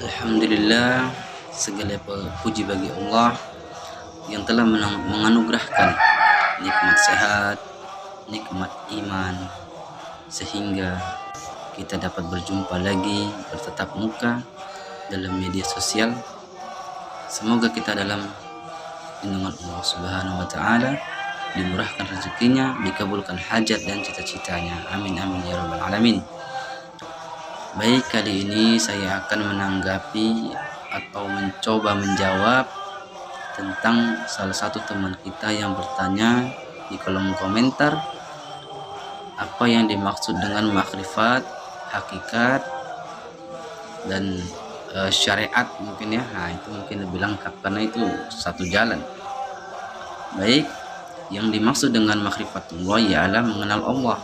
Alhamdulillah, segala puji bagi Allah yang telah menganugerahkan nikmat sehat, nikmat iman, sehingga kita dapat berjumpa lagi, bertatap muka dalam media sosial. Semoga kita dalam lindungan Allah Subhanahu wa Ta'ala, dimurahkan rezekinya, dikabulkan hajat dan cita-citanya. Amin amin ya rabbal alamin. Baik, kali ini saya akan menanggapi atau mencoba menjawab tentang salah satu teman kita yang bertanya di kolom komentar, apa yang dimaksud dengan makrifat, hakikat, dan syariat mungkin ya. Nah, itu mungkin lebih lengkap karena itu satu jalan. Baik, yang dimaksud dengan makrifatullah ialah mengenal Allah.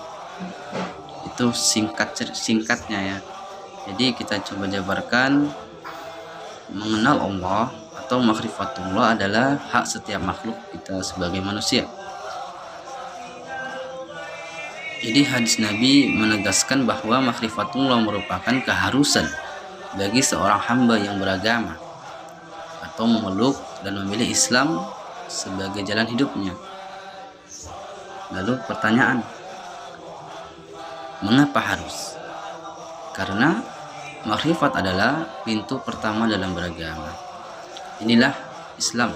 Itu singkatnya ya. Jadi kita coba jabarkan, mengenal Allah atau makrifatullah adalah hak setiap makhluk kita sebagai manusia. Jadi hadis Nabi menegaskan bahwa makrifatullah merupakan keharusan bagi seorang hamba yang beragama atau memeluk dan memilih Islam sebagai jalan hidupnya. Lalu pertanyaan, mengapa harus? Karena makrifat adalah pintu pertama dalam beragama. Inilah Islam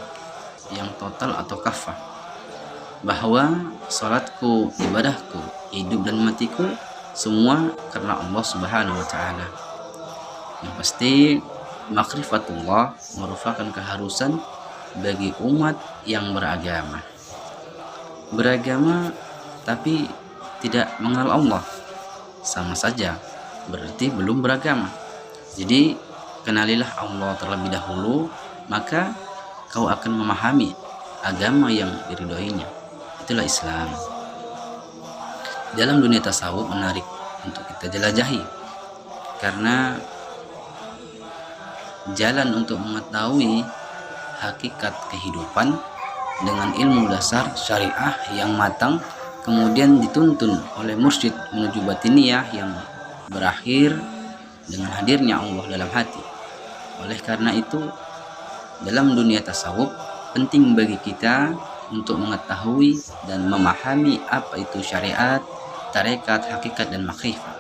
yang total atau kafah, bahwa salatku, ibadahku, hidup dan matiku semua karena Allah Subhanahu wa Ta'ala. Yang pasti makrifatullah merupakan keharusan bagi umat yang beragama. Beragama tapi tidak mengenal Allah, sama saja berarti belum beragama. Jadi kenalilah Allah terlebih dahulu, maka kau akan memahami agama yang diridhoinya. Itulah Islam. Dalam dunia tasawuf menarik untuk kita jelajahi, karena jalan untuk mengetahui hakikat kehidupan dengan ilmu dasar syariah yang matang, kemudian dituntun oleh mursyid menuju batiniyah yang berakhir dengan hadirnya Allah dalam hati. Oleh karena itu, dalam dunia tasawuf penting bagi kita untuk mengetahui dan memahami apa itu syariat, tarekat, hakikat, dan makrifat.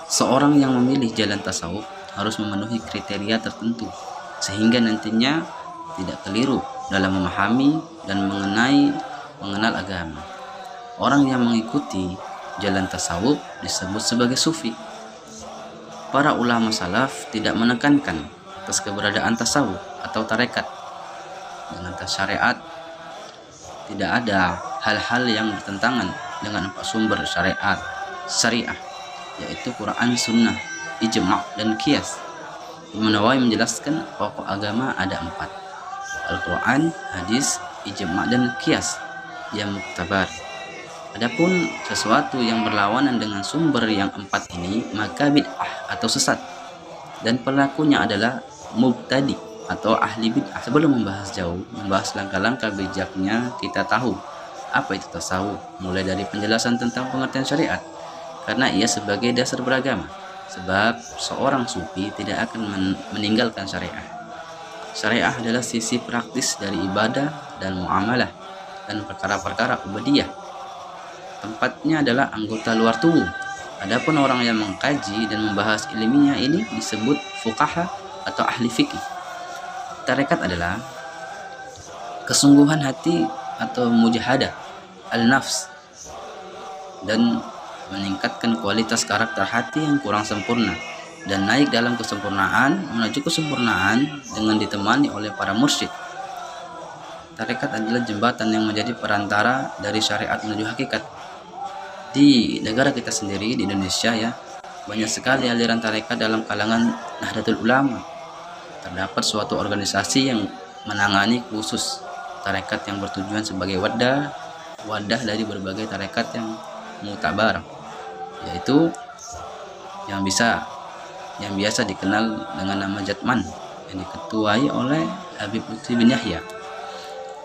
Seorang yang memilih jalan tasawuf harus memenuhi kriteria tertentu sehingga nantinya tidak keliru dalam memahami dan mengenal agama. Orang yang mengikuti jalan tasawuf disebut sebagai sufi. Para ulama salaf tidak menekankan atas keberadaan tasawuf atau tarekat. Dengan syariat tidak ada hal-hal yang bertentangan dengan empat sumber syariah, yaitu Quran, Sunnah, Ijma' dan Qiyas. Imam Nawawi menjelaskan pokok agama ada empat: Al-Quran, Hadis, Ijma' dan Qiyas yang muktabar. Adapun sesuatu yang berlawanan dengan sumber yang empat ini, maka bid'ah atau sesat, dan pelakunya adalah mubtadi atau ahli bid'ah. Sebelum membahas langkah-langkah bijaknya, kita tahu apa itu tasawuf, mulai dari penjelasan tentang pengertian syariat, karena ia sebagai dasar beragama. Sebab seorang sufi tidak akan meninggalkan syariah. Syariah adalah sisi praktis dari ibadah dan muamalah dan perkara-perkara ubudiyah. Tempatnya adalah anggota luar tubuh. Adapun orang yang mengkaji dan membahas ilmiah ini disebut fuqaha atau ahli fikih. Tarekat adalah kesungguhan hati atau mujahadah al-nafs dan meningkatkan kualitas karakter hati yang kurang sempurna dan naik dalam kesempurnaan menuju kesempurnaan dengan ditemani oleh para mursyid. Tarekat adalah jembatan yang menjadi perantara dari syariat menuju hakikat. Di negara kita sendiri, di Indonesia ya, banyak sekali aliran tarekat dalam kalangan Nahdlatul Ulama. Terdapat suatu organisasi yang menangani khusus tarekat yang bertujuan sebagai wadah dari berbagai tarekat yang mutabar, yaitu yang biasa dikenal dengan nama Jatman, yang diketuai oleh Habib Lutfi bin Yahya.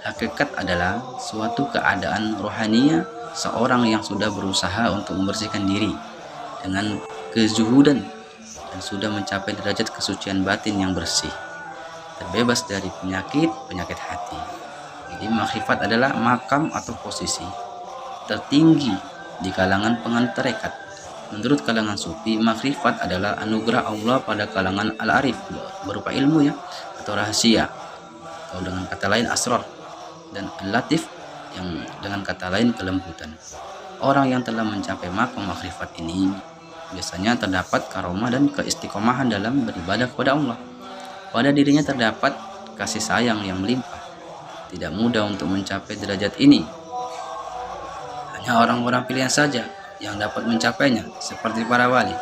Hakikat adalah suatu keadaan rohaniah seorang yang sudah berusaha untuk membersihkan diri dengan kezuhudan dan sudah mencapai derajat kesucian batin yang bersih, terbebas dari penyakit hati. Jadi makrifat adalah makam atau posisi tertinggi di kalangan penganut tarekat. Menurut kalangan sufi, makrifat adalah anugerah Allah pada kalangan al-arif berupa ilmu ya, atau rahasia, atau dengan kata lain asrar, dan al-latif yang dengan kata lain kelembutan. Orang yang telah mencapai makam makrifat ini biasanya terdapat karomah dan keistiqomahan dalam beribadah kepada Allah. Pada dirinya terdapat kasih sayang yang melimpah. Tidak mudah untuk mencapai derajat ini. Hanya orang-orang pilihan saja yang dapat mencapainya, seperti para wali.